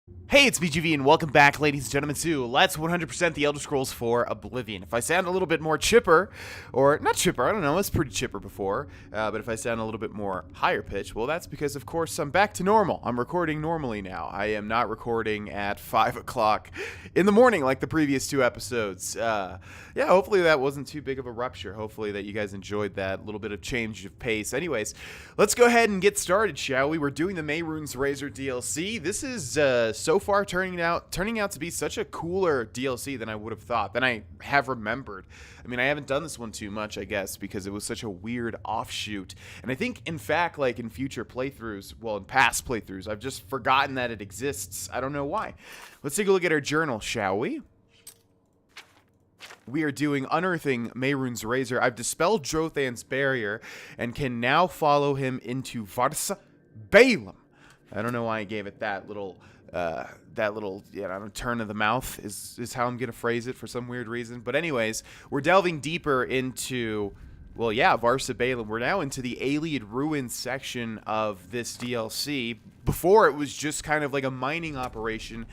Hey, it's BGV, and welcome back, ladies and gentlemen, to Let's 100% The Elder Scrolls 4 Oblivion. If I sound a little bit more chipper, or not chipper, I don't know, I was pretty chipper before, but if I sound a little bit more higher pitch, well, that's because, of course, I'm back to normal. I'm recording normally now. I am not recording at 5 o'clock in the morning like the previous two episodes. Yeah, hopefully that wasn't too big of a rupture. Hopefully that you guys enjoyed that little bit of change of pace. Anyways, let's go ahead and get started, shall we? We're doing the Mehrunes Razor DLC. This is, so far turning out to be such a cooler DLC than I would have thought, than I have remembered. I mean, I haven't done this one too much, I guess, because it was such a weird offshoot. And I think, in fact, like in future playthroughs, well, in past playthroughs, I've just forgotten that it exists. I don't know why. Let's take a look at our journal, shall we? We are doing Unearthing Mehrunes Razor. I've dispelled Drothan's barrier and can now follow him into Varsa-Balem. I don't know why I gave it that little turn of the mouth is how I'm going to phrase it for some weird reason. But anyways, we're delving deeper into, well, yeah, Varsa-Balem. We're now into the Ayleid Ruins section of this DLC. Before, it was just kind of like a mining operation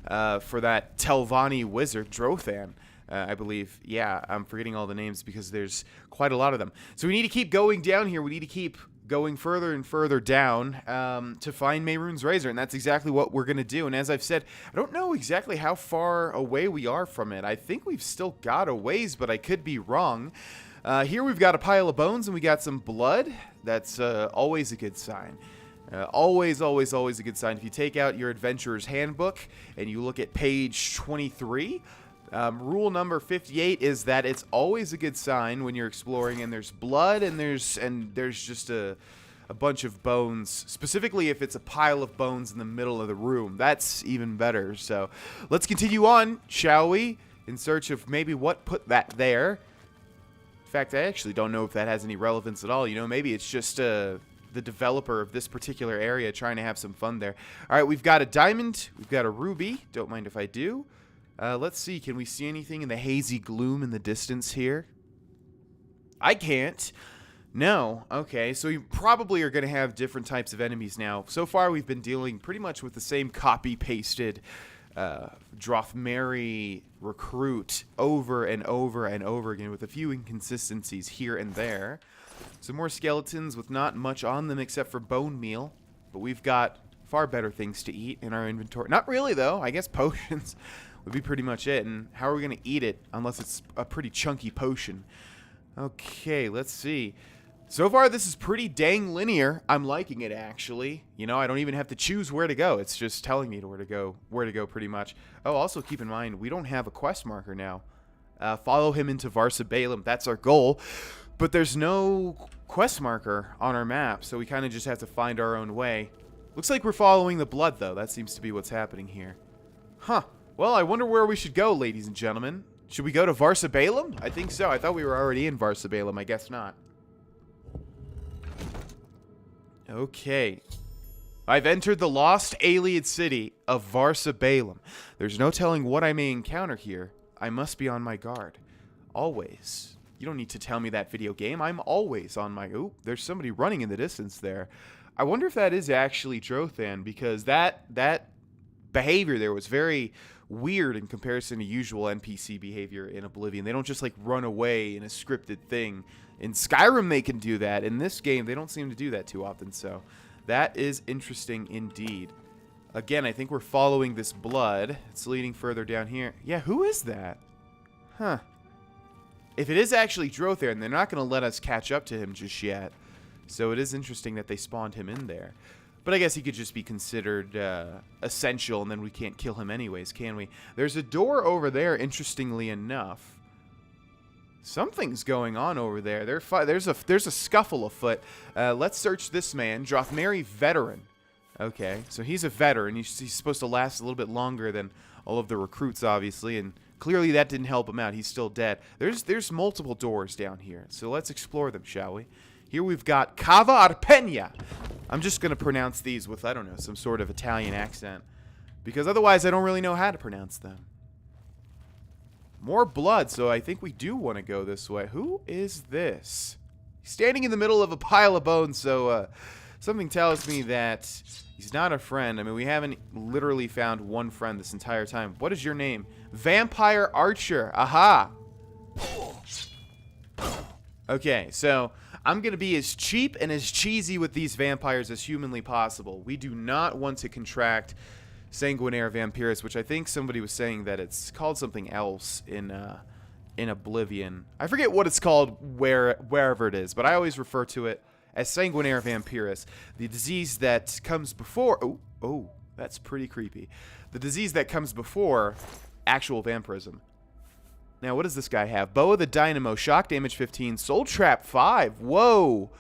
for that Telvanni wizard, Drothan. I believe. Yeah, I'm forgetting all the names because there's quite a lot of them. So we need to keep going down here. We need to keep going further and further down to find Mehrunes Razor, and that's exactly what we're going to do. And as I've said, I don't know exactly how far away we are from it. I think we've still got a ways, but I could be wrong. Here we've got a pile of bones, and we got some blood. That's always a good sign. Always a good sign. If you take out your Adventurer's Handbook and you look at page 23... rule number 58 is that it's always a good sign when you're exploring and there's blood and there's just a bunch of bones. Specifically, if it's a pile of bones in the middle of the room, that's even better. So let's continue on, shall we? In search of maybe what put that there. In fact, I actually don't know if that has any relevance at all. You know, maybe it's just the developer of this particular area trying to have some fun there. All right, we've got a diamond. We've got a ruby. Don't mind if I do. Let's see. Can we see anything in the hazy gloom in the distance here? I can't. No. Okay, so we probably are going to have different types of enemies now. So far, we've been dealing pretty much with the same copy-pasted Drothmeri recruit over and over and over again with a few inconsistencies here and there. Some more skeletons with not much on them except for bone meal. But we've got far better things to eat in our inventory. Not really, though. I guess potions would be pretty much it. And how are we going to eat it unless it's a pretty chunky potion? Okay, let's see. So far, this is pretty dang linear. I'm liking it, actually. You know, I don't even have to choose where to go. It's just telling me where to go pretty much. Oh, also keep in mind, we don't have a quest marker now. Follow him into Varsa-Balem. That's our goal. But there's no quest marker on our map, so we kind of just have to find our own way. Looks like we're following the blood, though. That seems to be what's happening here. Huh. Well, I wonder where we should go, ladies and gentlemen. Should we go to Varsa-Balem? I think so. I thought we were already in Varsa-Balem. I guess not. Okay. I've entered the lost Ayleid city of Varsa-Balem. There's no telling what I may encounter here. I must be on my guard. Always. You don't need to tell me that, video game. I'm always on my... Ooh, there's somebody running in the distance there. I wonder if that is actually Drothan, because that behavior there was very weird in comparison to usual NPC behavior in Oblivion. They don't just like run away in a scripted thing. In Skyrim they can do that. In this game they don't seem to do that too often, so that is interesting indeed. Again, I think we're following this blood. It's leading further down here. Yeah, who is that? Huh. If it is actually Drothan, they're not going to let us catch up to him just yet. So it is interesting that they spawned him in there. But I guess he could just be considered essential, and then we can't kill him anyways, can we? There's a door over there, interestingly enough. Something's going on over there. There's a scuffle afoot. Let's search this man, Drothmeri Veteran. Okay, so he's a veteran. He's supposed to last a little bit longer than all of the recruits, obviously, and clearly that didn't help him out. He's still dead. There's multiple doors down here, so let's explore them, shall we? Here we've got Cava Arpegna. I'm just going to pronounce these with, I don't know, some sort of Italian accent. Because otherwise I don't really know how to pronounce them. More blood, so I think we do want to go this way. Who is this? He's standing in the middle of a pile of bones, so something tells me that He's not a friend. I mean, we haven't literally found one friend this entire time. What is your name? Vampire Archer. Aha. Okay, so I'm going to be as cheap and as cheesy with these vampires as humanly possible. We do not want to contract Sanguinaire Vampirus, which I think somebody was saying that it's called something else in Oblivion. I forget what it's called wherever it is, but I always refer to it as Sanguinaire Vampirus, the disease that comes before... Oh, that's pretty creepy. The disease that comes before actual vampirism. Now, what does this guy have? Bow of the Dynamo, shock damage 15, soul trap 5. Whoa!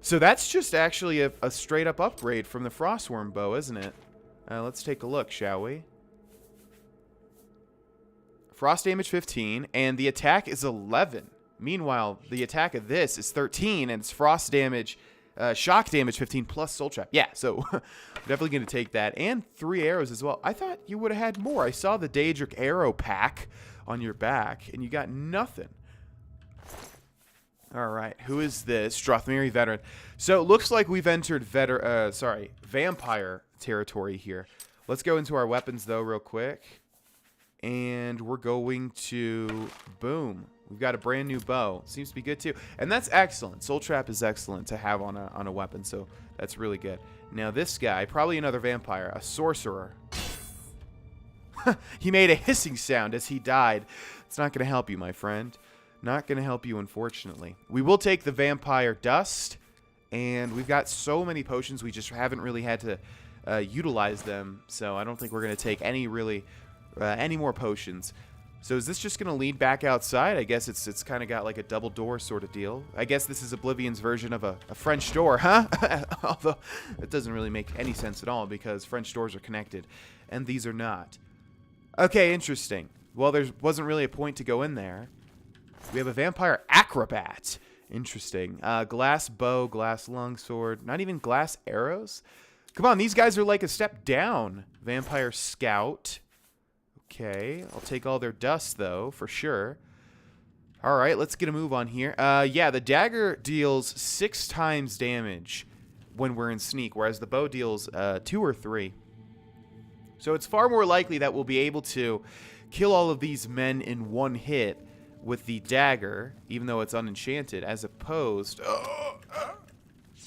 So that's just actually a straight-up upgrade from the Frostworm bow, isn't it? Let's take a look, shall we? Frost damage 15, and the attack is 11. Meanwhile, the attack of this is 13, and it's frost damage, shock damage 15 plus soul trap. Yeah, so definitely going to take that. And 3 arrows as well. I thought you would have had more. I saw the Daedric arrow pack on your back, and you got nothing. All right, who is this? Drothmeri veteran. So it looks like we've entered vampire territory here. Let's go into our weapons, though, real quick. And we're going to... Boom. We've got a brand new bow. Seems to be good, too. And that's excellent. Soul Trap is excellent to have on a weapon, so that's really good. Now, this guy, probably another vampire, a sorcerer. He made a hissing sound as he died. It's not going to help you, my friend. Not going to help you, unfortunately. We will take the vampire dust, and we've got so many potions, we just haven't really had to utilize them, so I don't think we're going to take any more potions. So is this just going to lead back outside? I guess it's kind of got like a double door sort of deal. I guess this is Oblivion's version of a French door, huh? Although it doesn't really make any sense at all because French doors are connected and these are not. Okay, interesting. Well, there wasn't really a point to go in there. We have a vampire acrobat. Interesting. Glass bow, glass longsword, not even glass arrows? Come on, these guys are like a step down. Vampire scout. Okay, I'll take all their dust, though, for sure. All right, let's get a move on here. Yeah, the dagger deals 6 times damage when we're in sneak, whereas the bow deals 2 or 3. So it's far more likely that we'll be able to kill all of these men in one hit with the dagger, even though it's unenchanted, as opposed...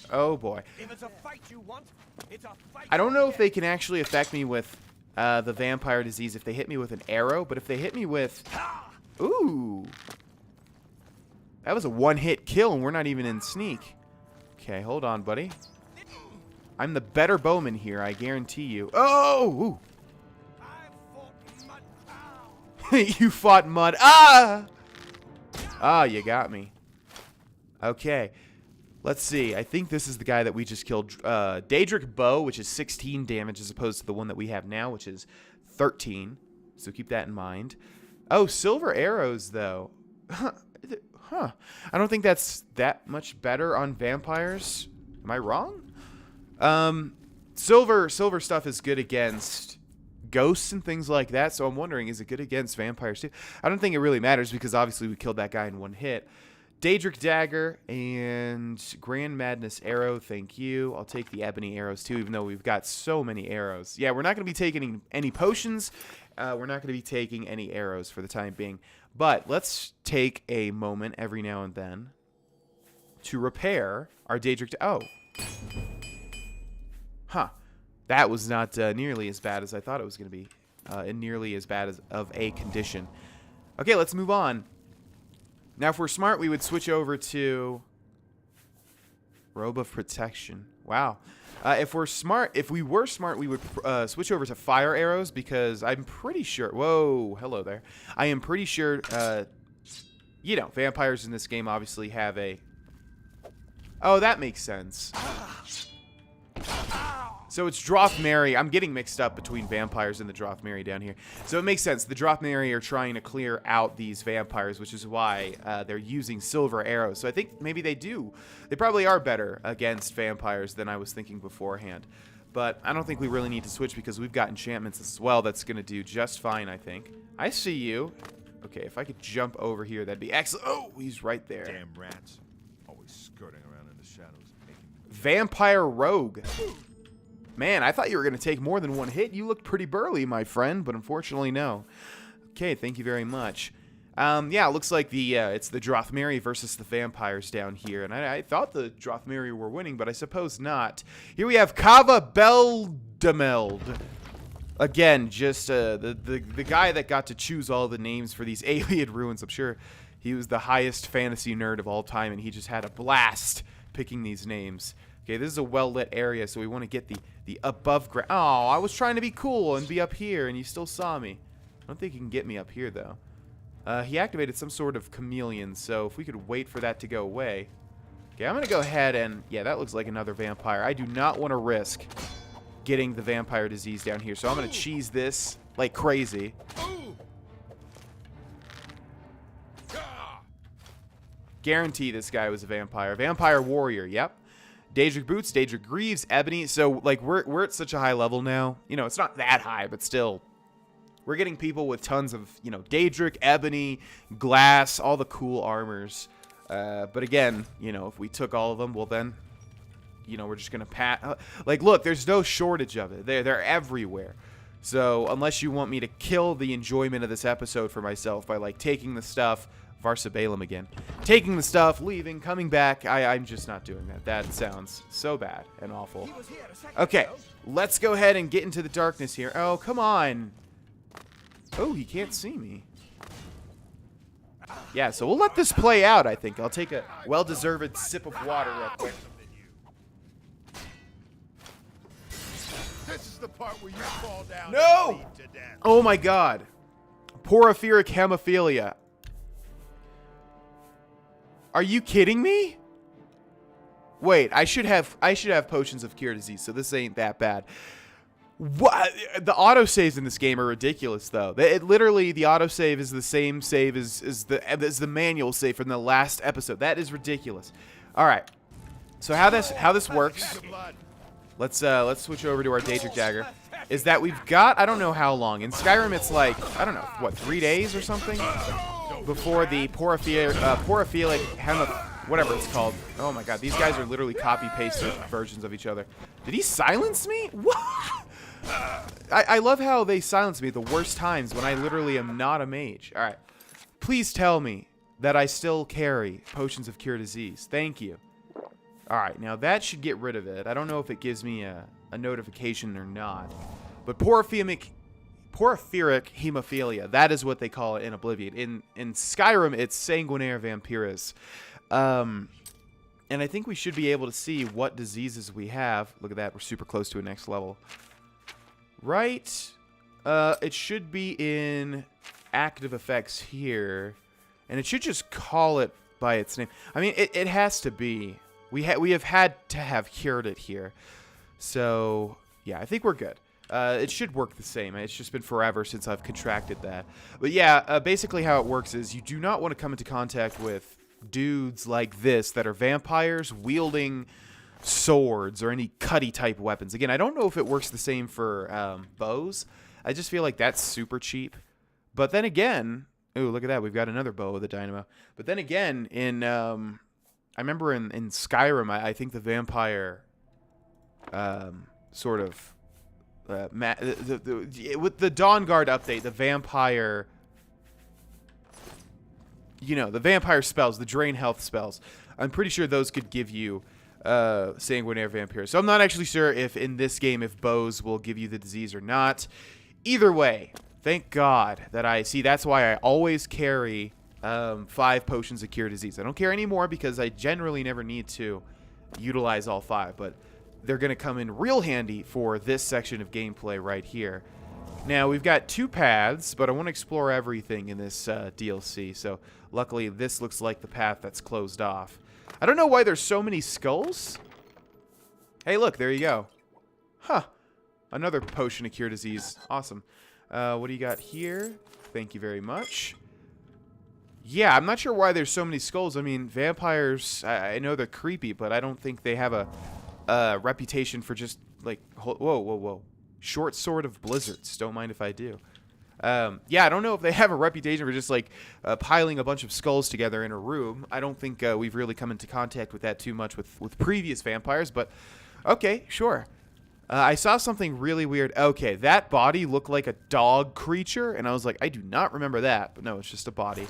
Oh, boy. If it's a fight you want, it's a fight. I don't know if they can actually affect me with... the vampire disease if they hit me with an arrow, but if they hit me with... Ooh. That was a one-hit kill, and we're not even in sneak. Okay, hold on, buddy. I'm the better bowman here, I guarantee you. Oh! You fought mud. Ah! Ah, you got me. Okay. Let's see. I think this is the guy that we just killed. Daedric bow, which is 16 damage as opposed to the one that we have now, which is 13. So keep that in mind. Oh, silver arrows, though. Huh. I don't think that's that much better on vampires. Am I wrong? Silver stuff is good against ghosts and things like that. So I'm wondering, is it good against vampires, too? I don't think it really matters because obviously we killed that guy in one hit. Daedric dagger and Grand Madness arrow, thank you. I'll take the ebony arrows too, even though we've got so many arrows. Yeah, we're not going to be taking any potions. We're not going to be taking any arrows for the time being. But let's take a moment every now and then to repair our Daedric... Oh. Huh. That was not nearly as bad as I thought it was going to be. And nearly as bad as of a condition. Okay, let's move on. Now, if we're smart, we would switch over to Robe of Protection. Wow. If we were smart, we would switch over to fire arrows because I'm pretty sure... Whoa, hello there. I am pretty sure, you know, vampires in this game obviously have a... Oh, that makes sense. So it's Drothmeri. I'm getting mixed up between vampires and the Drothmeri down here. So it makes sense. The Drothmeri are trying to clear out these vampires, which is why they're using silver arrows. So I think maybe they do. They probably are better against vampires than I was thinking beforehand. But I don't think we really need to switch because we've got enchantments as well that's going to do just fine, I think. I see you. Okay, if I could jump over here, that'd be excellent. Oh, he's right there. Damn rats. Always skirting around in the shadows. Vampire Rogue. Man, I thought you were going to take more than one hit. You looked pretty burly, my friend, but unfortunately, no. Okay, thank you very much. Yeah, it looks like it's the Drothmeri versus the vampires down here. And I thought the Drothmeri were winning, but I suppose not. Here we have Kava Beldameld. Again, just the guy that got to choose all the names for these Ayleid Ruins. I'm sure he was the highest fantasy nerd of all time, and he just had a blast picking these names. Okay, this is a well-lit area, so we want to get the above ground. Oh, I was trying to be cool and be up here, and you still saw me. I don't think you can get me up here, though. He activated some sort of chameleon, so if we could wait for that to go away. Okay, I'm going to go ahead and... Yeah, that looks like another vampire. I do not want to risk getting the vampire disease down here, so I'm going to cheese this like crazy. Guarantee this guy was a vampire. Vampire warrior, yep. Daedric Boots, Daedric Greaves, Ebony. So, like, we're at such a high level now. You know, it's not that high, but still... We're getting people with tons of, you know, Daedric, Ebony, Glass, all the cool armors. But again, you know, if we took all of them, well then, you know, we're just going to like, look, there's no shortage of it. They're everywhere. So unless you want me to kill the enjoyment of this episode for myself by, like, taking the stuff, Varsabalem again, taking the stuff, leaving, coming back, I'm just not doing that. That sounds so bad and awful. Okay, let's go ahead and get into the darkness here. Oh, come on. Oh, he can't see me. Yeah, so we'll let this play out, I think. I'll take a well-deserved sip of water real quick. This is the part where you fall down. No! Oh my god. Porphyric hemophilia. Are you kidding me? Wait, I should have potions of cure disease, so this ain't that bad. What? The autosaves in this game are ridiculous, though. Literally, the autosave is the same save as the manual save from the last episode. That is ridiculous. All right. So how this works? Let's switch over to our Daedric Dagger. Is that we've got, I don't know how long. In Skyrim, it's like, I don't know, what, 3 days or something before the Porphyric whatever it's called. Oh my god, these guys are literally copy-pasted versions of each other. Did he silence me? What? I love how they silence me at the worst times when I literally am not a mage. All right. Please tell me that I still carry potions of cure disease. Thank you. All right. Now, that should get rid of it. I don't know if it gives me a notification or not. But porphyric hemophilia, that is what they call it in Oblivion. In Skyrim, it's sanguinaire vampiris. And I think we should be able to see what diseases we have. Look at that. We're super close to a next level. Right, it should be in active effects here, and it should just call it by its name. I mean, it has to be. We have had to have cured it here, so yeah, I think we're good. It should work the same. It's just been forever since I've contracted that. But yeah, basically how it works is you do not want to come into contact with dudes like this that are vampires wielding swords or any cutty type weapons. Again, I don't know if it works the same for bows. I just feel like that's super cheap. But then again, ooh, look at that. We've got another bow with a dynamo. But then again, in I remember in Skyrim, I think the vampire sort of with the Dawnguard update, the vampire, you know, the vampire spells, the drain health spells, I'm pretty sure those could give you sanguinaire vampire. So I'm not actually sure if in this game if bows will give you the disease or not. Either way, thank God that I see. That's why I always carry 5 potions of cure disease. I don't care anymore because I generally never need to utilize all 5, but they're going to come in real handy for this section of gameplay right here. Now, we've got 2 paths, but I want to explore everything in this DLC. So luckily, this looks like the path that's closed off. I don't know why there's so many skulls. Hey, look, there you go. Huh. Another potion of cure disease. Awesome. What do you got here? Thank you very much. Yeah, I'm not sure why there's so many skulls. I mean, vampires, I know they're creepy, but I don't think they have a reputation for just, like, whoa. Short Sword of Blizzards. Don't mind if I do. Yeah, I don't know if they have a reputation for just, like, piling a bunch of skulls together in a room. I don't think we've really come into contact with that too much with previous vampires, but okay, sure. I saw something really weird. Okay, that body looked like a dog creature, and I was like, I do not remember that. But no, it's just a body.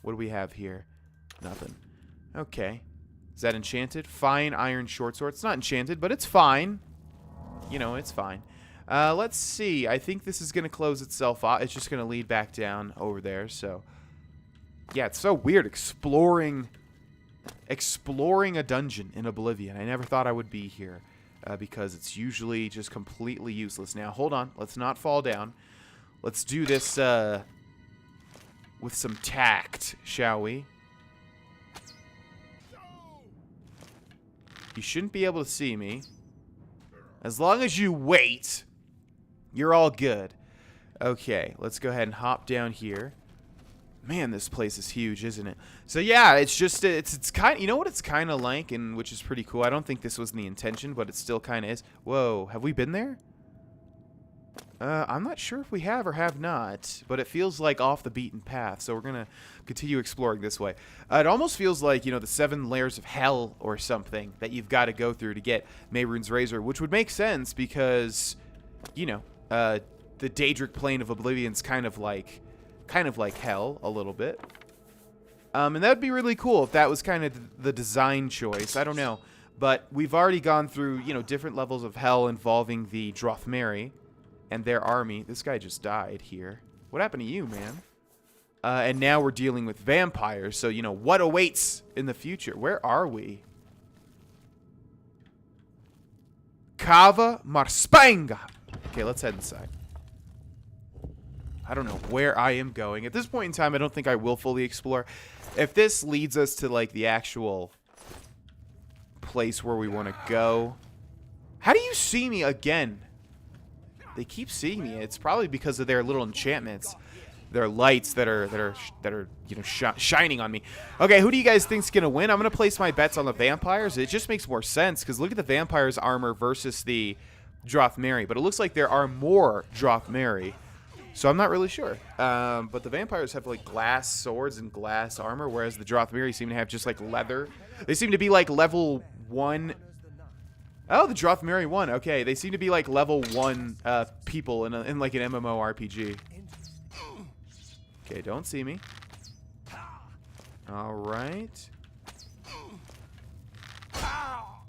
What do we have here? Nothing. Okay. Is that enchanted? Fine iron short sword. It's not enchanted, but it's fine. You know, it's fine. Let's see. I think this is going to close itself off. It's just going to lead back down over there. So, yeah, it's so weird exploring a dungeon in Oblivion. I never thought I would be here because it's usually just completely useless. Now, hold on. Let's not fall down. Let's do this with some tact, shall we? You shouldn't be able to see me. As long as you wait, you're all good. Okay, let's go ahead and hop down here. Man, this place is huge, isn't it? So yeah, it's just it's kind. You know what it's kind of like, and which is pretty cool. I don't think this was the intention, but it still kind of is. Whoa, have we been there? I'm not sure if we have or have not, but it feels like off the beaten path. So we're gonna continue exploring this way. It almost feels like, you know, the 7 layers of hell or something that you've got to go through to get Mehrunes Razor, which would make sense because, you know, the Daedric plane of Oblivion's kind of like hell a little bit. And that would be really cool if that was kind of the design choice. I don't know, but we've already gone through, you know, different levels of hell involving the Drothmeri and their army. This guy just died here. What happened to you, man? And now we're dealing with vampires. So, you know, what awaits in the future? Where are we? Cava Marspanga. Okay, let's head inside. I don't know where I am going. At this point in time, I don't think I will fully explore. If this leads us to, like, the actual place where we want to go. How do you see me again? They keep seeing me. It's probably because of their little enchantments, their lights that are you know shining on me. Okay, who do you guys think's gonna win? I'm gonna place my bets on the vampires. It just makes more sense because look at the vampires' armor versus the Drothmeri. But it looks like there are more Drothmeri, so I'm not really sure. But the vampires have like glass swords and glass armor, whereas the Drothmeri seem to have just like leather. They seem to be like level 1. Oh, the Drothmeri won. Okay, they seem to be like level 1 people in like an MMORPG. Okay, don't see me. All right.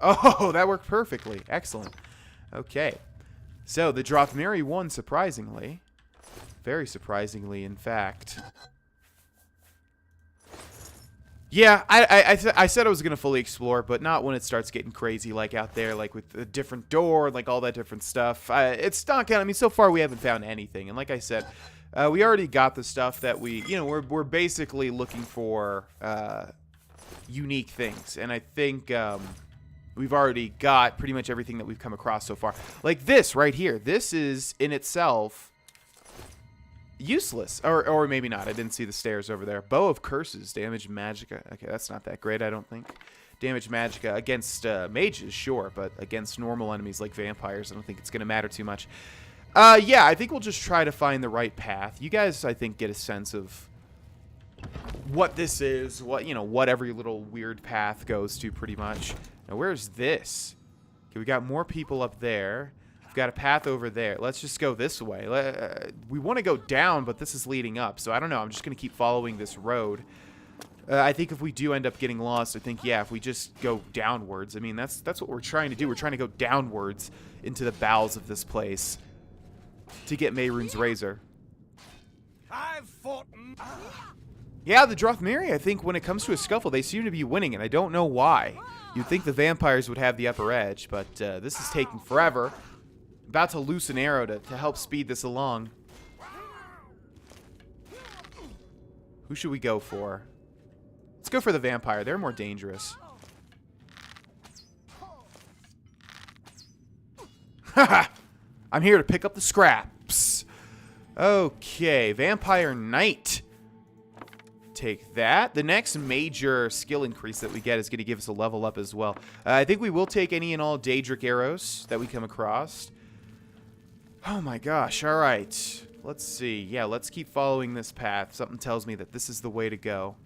Oh, that worked perfectly. Excellent. Okay. So the Drothmeri won surprisingly. Very surprisingly, in fact. Yeah, I said I was going to fully explore, but not when it starts getting crazy, like out there, like with a different door, and like all that different stuff. It's not gonna, I mean, so far we haven't found anything. And like I said, we already got the stuff that we, you know, we're basically looking for unique things. And I think we've already got pretty much everything that we've come across so far. Like this right here. This is in itself useless, or maybe not. I didn't see the stairs over there. Bow of Curses, damage magicka. Okay, that's not that great, I don't think. Damage magicka against mages, sure, but against normal enemies like vampires, I don't think it's going to matter too much. Yeah, I think we'll just try to find the right path. You guys, I think, get a sense of what this is, what, you know, what every little weird path goes to, pretty much. Now, where's this? Okay, we got more people up there. We've got a path over there. Let's just go this way. We want to go down, but this is leading up. So I don't know. I'm just going to keep following this road. I think if we do end up getting lost, I think, yeah, if we just go downwards. I mean, that's what we're trying to do. We're trying to go downwards into the bowels of this place to get Mehrunes Razor. I've fought. Yeah, the Drothmeri, I think when it comes to a scuffle, they seem to be winning, and I don't know why. You'd think the vampires would have the upper edge, but this is taking forever. About to loose an arrow to help speed this along. Who should we go for? Let's go for the vampire. They're more dangerous. Haha! I'm here to pick up the scraps. Okay, Vampire Knight. Take that. The next major skill increase that we get is going to give us a level up as well. I think we will take any and all Daedric arrows that we come across. Oh my gosh, alright. Let's see. Yeah, let's keep following this path. Something tells me that this is the way to go.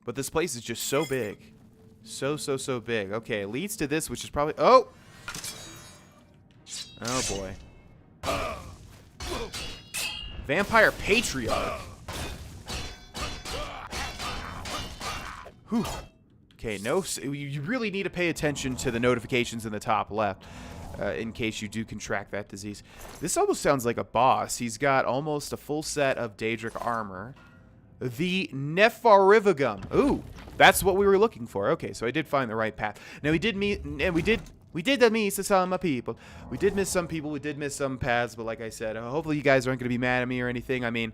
But this place is just so big. So big. Okay, it leads to this, which is probably... Oh! Oh, boy. Vampire Patriarch. Whew. Okay, no, you really need to pay attention to the notifications in the top left in case you do contract that disease. This almost sounds like a boss. He's got almost a full set of Daedric armor. The Mehrunes. Ooh, that's what we were looking for. Okay, so I did find the right path. Now we did meet, and we did miss some people. We did miss some people. We did miss some paths, but like I said, hopefully you guys aren't going to be mad at me or anything. I mean,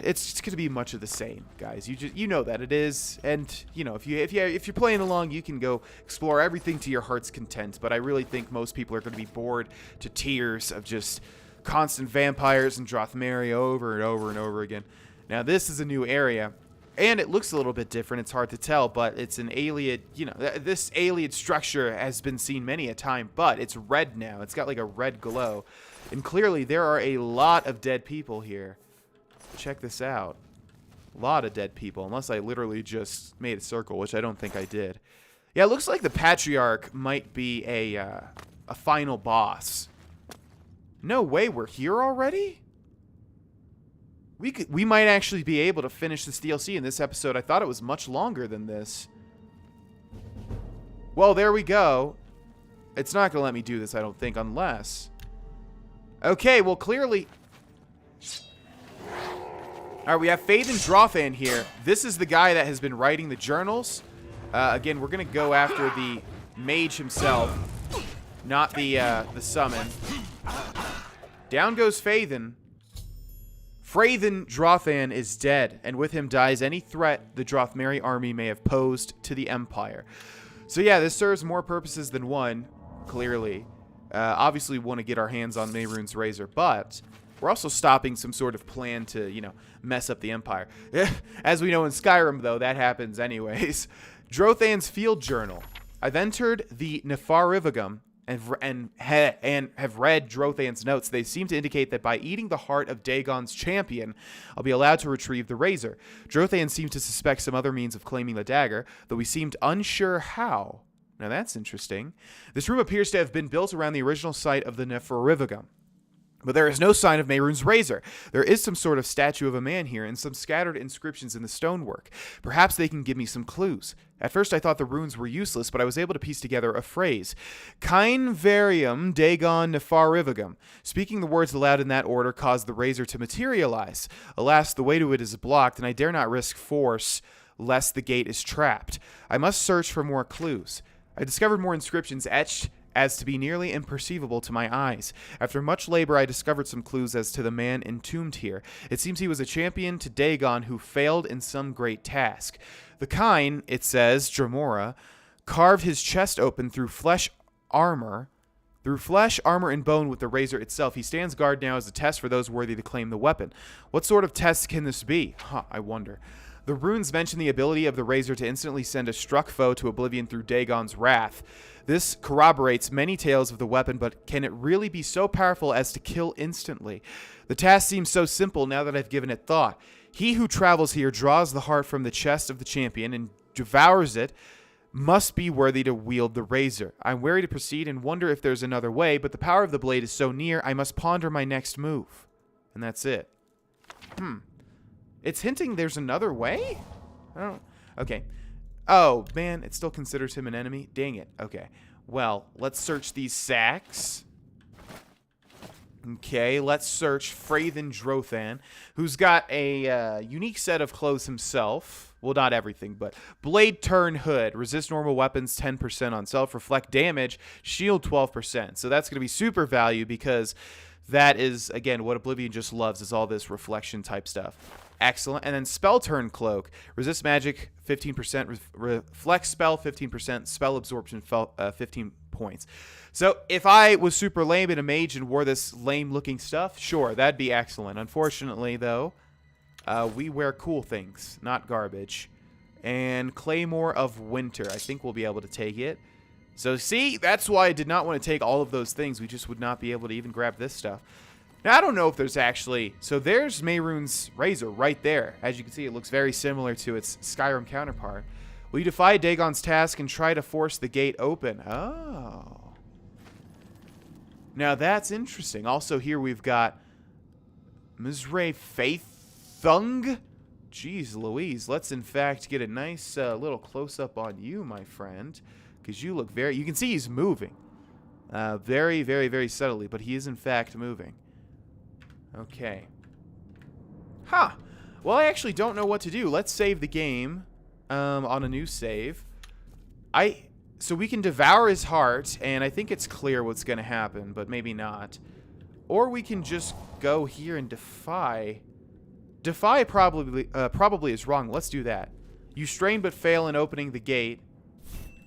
it's going to be much of the same, guys. You know that it is, and you know if you're playing along, you can go explore everything to your heart's content. But I really think most people are going to be bored to tears of just constant vampires and Drothmeri over and over and over again. Now this is a new area, and it looks a little bit different. It's hard to tell, but it's an Ayleid. You know, this Ayleid structure has been seen many a time, but it's red now. It's got like a red glow, and clearly there are a lot of dead people here. Check this out. A lot of dead people, unless I literally just made a circle, which I don't think I did. Yeah, it looks like the Patriarch might be a final boss. No way, we're here already? We might actually be able to finish this DLC in this episode. I thought it was much longer than this. Well, there we go. It's not going to let me do this, I don't think, unless... Okay, well, clearly... Alright, we have Phaethon Drothan here. This is the guy that has been writing the journals. Again, we're going to go after the mage himself, not the summon. Down goes Phaethon. Phaethon Drothan is dead, and with him dies any threat the Drothmeri army may have posed to the Empire. So yeah, this serves more purposes than one, clearly. Obviously, we want to get our hands on Mehrunes Razor, but... we're also stopping some sort of plan to, you know, mess up the Empire. As we know in Skyrim, though, that happens anyways. Drothan's Field Journal. I've entered the Mehrunes and have read Drothan's notes. They seem to indicate that by eating the heart of Dagon's champion, I'll be allowed to retrieve the razor. Drothan seemed to suspect some other means of claiming the dagger, though we seemed unsure how. Now that's interesting. This room appears to have been built around the original site of the Mehrunes. But there is no sign of Mehrunes Razor. There is some sort of statue of a man here and some scattered inscriptions in the stonework. Perhaps they can give me some clues. At first I thought the runes were useless, but I was able to piece together a phrase. Kain varium Dagon Mehrunes. Speaking the words aloud in that order caused the razor to materialize. Alas, the way to it is blocked, and I dare not risk force lest the gate is trapped. I must search for more clues. I discovered more inscriptions etched as to be nearly imperceivable to my eyes. After much labor, I discovered some clues as to the man entombed here. It seems he was a champion to Dagon who failed in some great task. The Kain, it says, Dramora, carved his chest open through flesh armor, and bone with the razor itself. He stands guard now as a test for those worthy to claim the weapon. What sort of test can this be? I wonder. The runes mention the ability of the razor to instantly send a struck foe to oblivion through Dagon's wrath. This corroborates many tales of the weapon, but can it really be so powerful as to kill instantly? The task seems so simple now that I've given it thought. He who travels here draws the heart from the chest of the champion and devours it, must be worthy to wield the razor. I'm wary to proceed and wonder if there's another way, but the power of the blade is so near, I must ponder my next move. And that's it. It's hinting there's another way? I don't... Okay. Oh, man, it still considers him an enemy? Dang it. Okay. Well, let's search these sacks. Okay, let's search Phaethon Drothan, who's got a unique set of clothes himself. Well, not everything, but blade turn hood. Resist normal weapons 10% on self. Reflect damage. Shield 12%. So that's going to be super value because that is, again, what Oblivion just loves is all this reflection type stuff. Excellent. And then spell turn cloak. Resist magic 15%. Reflect spell 15%. Spell absorption 15 points. So if I was super lame and a mage and wore this lame looking stuff, sure, that'd be excellent. Unfortunately, though, we wear cool things, not garbage. And Claymore of Winter. I think we'll be able to take it. So see, that's why I did not want to take all of those things. We just would not be able to even grab this stuff. Now, I don't know if there's actually... So there's Mehrunes Razor right there. As you can see, it looks very similar to its Skyrim counterpart. Will you defy Dagon's task and try to force the gate open? Oh. Now that's interesting. Also here we've got Mizrae Faithung. Jeez Louise. Let's in fact get a nice little close-up on you, my friend. Because you look very... You can see he's moving. Very, very, very subtly. But he is in fact moving. Okay. Huh. Well, I actually don't know what to do. Let's save the game on a new save. So we can devour his heart, and I think it's clear what's going to happen, but maybe not. Or we can just go here and defy. Defy probably is wrong. Let's do that. You strain but fail in opening the gate,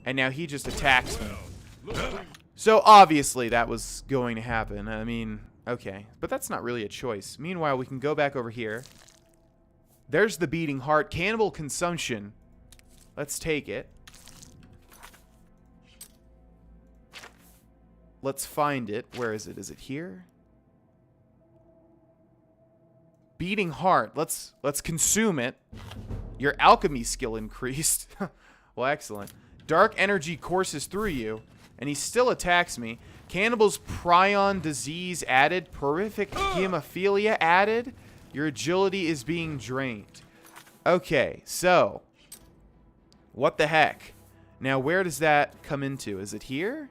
and now he just attacks me. So obviously that was going to happen. I mean, okay. But that's not really a choice. Meanwhile, we can go back over here. There's the beating heart. Cannibal consumption. Let's take it. Let's find it. Where is it? Is it here? Beating heart. Let's consume it. Your alchemy skill increased. Well, excellent. Dark energy courses through you, and he still attacks me. Cannibal's prion disease added. Horrific hemophilia added. Your agility is being drained. Okay, so what the heck? Now, where does that come into? Is it here?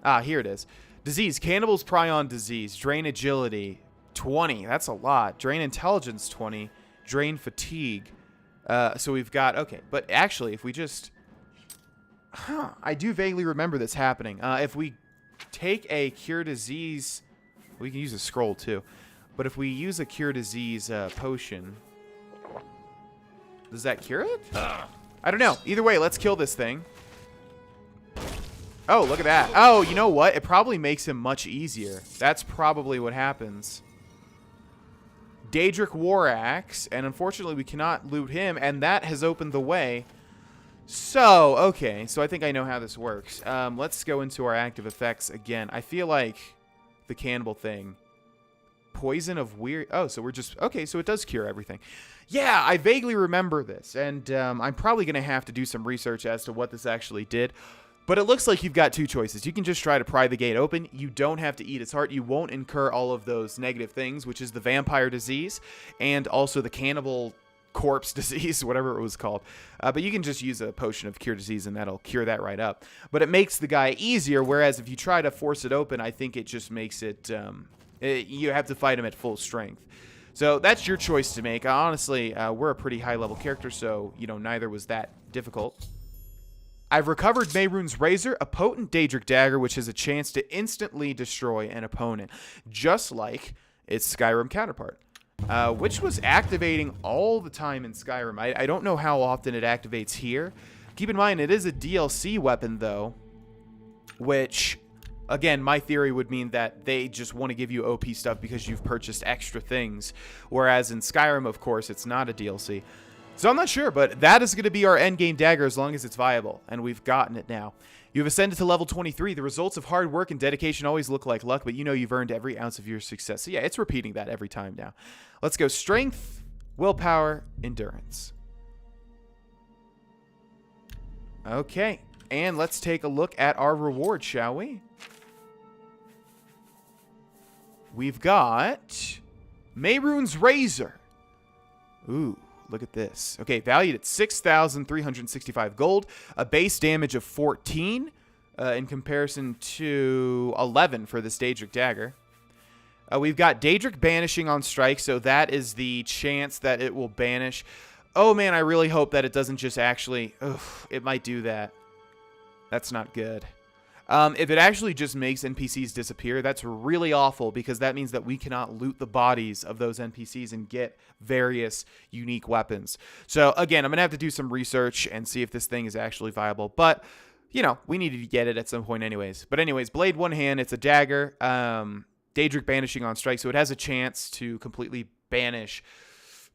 Ah, here it is. Disease. Cannibal's prion disease. Drain agility 20. That's a lot. Drain intelligence 20. Drain fatigue. So we've got... Okay, but actually, if we just... I do vaguely remember this happening. If we take a cure disease... We can use a scroll, too. But if we use a cure disease potion... Does that cure it? I don't know. Either way, let's kill this thing. Oh, look at that. Oh, you know what? It probably makes him much easier. That's probably what happens. Daedric War Axe, and unfortunately we cannot loot him, and that has opened the way. So, okay, so I think I know how this works. Let's go into our active effects again. I feel like the cannibal thing. Poison of weird... Oh, so we're just... Okay, so it does cure everything. Yeah, I vaguely remember this, and I'm probably going to have to do some research as to what this actually did. But it looks like you've got two choices. You can just try to pry the gate open. You don't have to eat its heart. You won't incur all of those negative things, which is the vampire disease and also the cannibal corpse disease, whatever it was called. But you can just use a potion of cure disease, and that'll cure that right up. But it makes the guy easier, whereas if you try to force it open, I think it just makes it... you have to fight him at full strength. So that's your choice to make. Honestly, we're a pretty high-level character, so, you know, neither was that difficult. I've recovered Mehrunes Razor, a potent Daedric dagger which has a chance to instantly destroy an opponent, just like its Skyrim counterpart, which was activating all the time in Skyrim. I don't know how often it activates here. Keep in mind, it is a DLC weapon, though, which, again, my theory would mean that they just want to give you OP stuff because you've purchased extra things, whereas in Skyrim, of course, it's not a DLC. So I'm not sure, but that is going to be our endgame dagger as long as it's viable, and we've gotten it now. You've ascended to level 23. The results of hard work and dedication always look like luck, but you know you've earned every ounce of your success. So yeah, it's repeating that every time now. Let's go strength, willpower, endurance. Okay, and let's take a look at our reward, shall we? We've got Mehrunes Razor. Ooh. Look at this. Okay, valued at 6,365 gold, a base damage of 14 in comparison to 11 for this Daedric dagger. We've got Daedric banishing on strike, so that is the chance that it will banish. Oh man, I really hope that it doesn't just actually... Ugh, it might do that. That's not good. If it actually just makes NPCs disappear, that's really awful because that means that we cannot loot the bodies of those NPCs and get various unique weapons. So again, I'm going to have to do some research and see if this thing is actually viable. But, you know, we needed to get it at some point anyways. But anyways, blade one hand, it's a dagger. Daedric banishing on strike, so it has a chance to completely banish.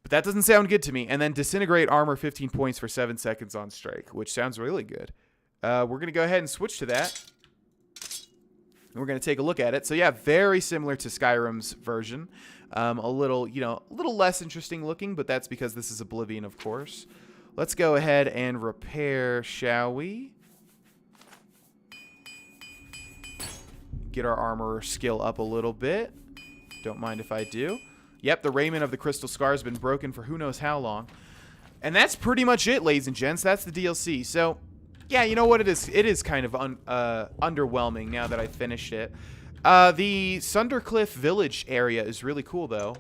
But that doesn't sound good to me. And then disintegrate armor 15 points for 7 seconds on strike, which sounds really good. We're going to go ahead and switch to that. And we're going to take a look at it. So yeah, very similar to Skyrim's version. A little, you know, a little less interesting looking, but that's because this is Oblivion, of course. Let's go ahead and repair, shall we? get our armor skill up a little bit. Don't mind if I do. Yep, the raiment of the crystal scar has been broken for who knows how long. And that's pretty much it, ladies and gents. That's the DLC. So, yeah, you know what it is? It is kind of underwhelming now that I finished it. The Sundercliff Village area is really cool, though.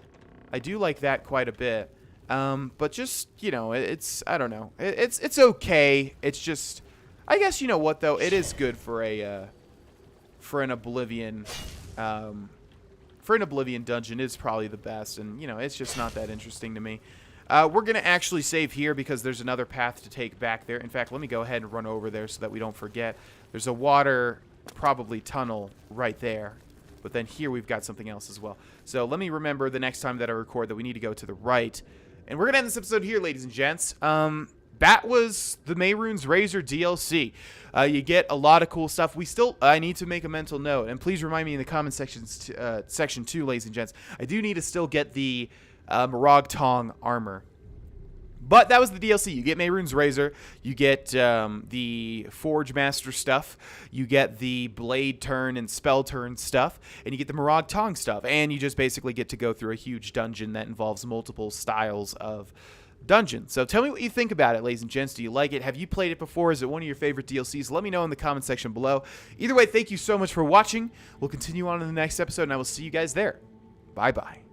I do like that quite a bit. But just, you know, it's, I don't know. It's okay. It's just, I guess, you know what, though? It is good for a, for an Oblivion, dungeon is probably the best. And, you know, it's just not that interesting to me. We're going to actually save here because there's another path to take back there. In fact, let me go ahead and run over there so that we don't forget. There's a water, probably tunnel right there. But then here we've got something else as well. So let me remember the next time that I record that we need to go to the right. And we're going to end this episode here, ladies and gents. That was the Mehrunes Razor DLC. You get a lot of cool stuff. I need to make a mental note. And please remind me in the comment section too, ladies and gents. I do need to still get the Morag Tong armor. But that was the DLC. You get Mehrunes Razor, you get the Forge Master stuff, you get the Blade Turn and Spell Turn stuff, and you get the Morag Tong stuff. And you just basically get to go through a huge dungeon that involves multiple styles of dungeon. So tell me what you think about it, ladies and gents. Do you like it? Have you played it before? Is it one of your favorite DLCs? Let me know in the comment section below. Either way, thank you so much for watching. We'll continue on in the next episode, and I will see you guys there. Bye-bye.